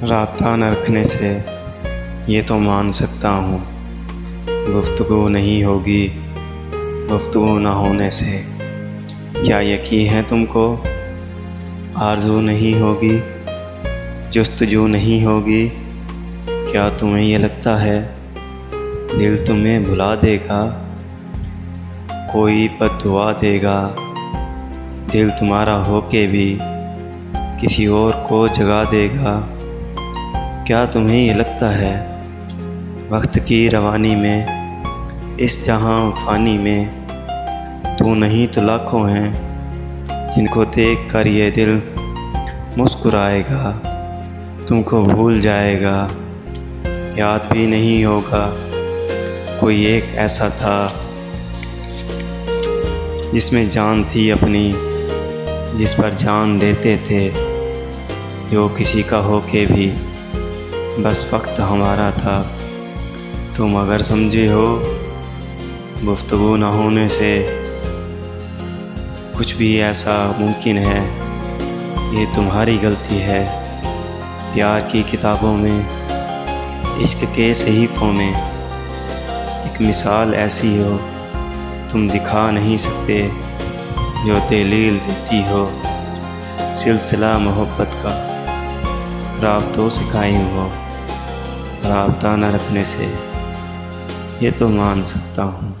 رابطہ نہ رکھنے سے یہ تو مان سکتا ہوں، گفتگو نہیں ہوگی گفتگو نہ ہونے سے کیا یقین ہے تم کو؟ آرزو نہیں ہوگی جستجو نہیں ہوگی، کیا تمہیں یہ لگتا ہے دل تمہیں بھلا دے گا؟ کوئی بد دعا دے گا دل تمہارا ہو کے بھی کسی اور کو جگا دے گا؟ کیا تمہیں یہ لگتا ہے وقت کی روانی میں اس جہاں فانی میں تو نہیں تو لاکھوں ہیں جن کو دیکھ کر یہ دل مسکرائے گا، تم کو بھول جائے گا، یاد بھی نہیں ہوگا کوئی ایک ایسا تھا جس میں جان تھی اپنی، جس پر جان دیتے تھے، جو کسی کا ہو کے بھی بس وقت ہمارا تھا۔ تم اگر سمجھے ہو گفتگو نہ ہونے سے کچھ بھی ایسا ممکن ہے، یہ تمہاری غلطی ہے۔ پیار کی کتابوں میں عشق کے صحیفوں میں ایک مثال ایسی ہو تم دکھا نہیں سکتے جو دلیل دیتی ہو سلسلہ محبت کا رابطوں سے قائم ہو۔ رابطہ نہ رکھنے سے یہ تو مان سکتا ہوں۔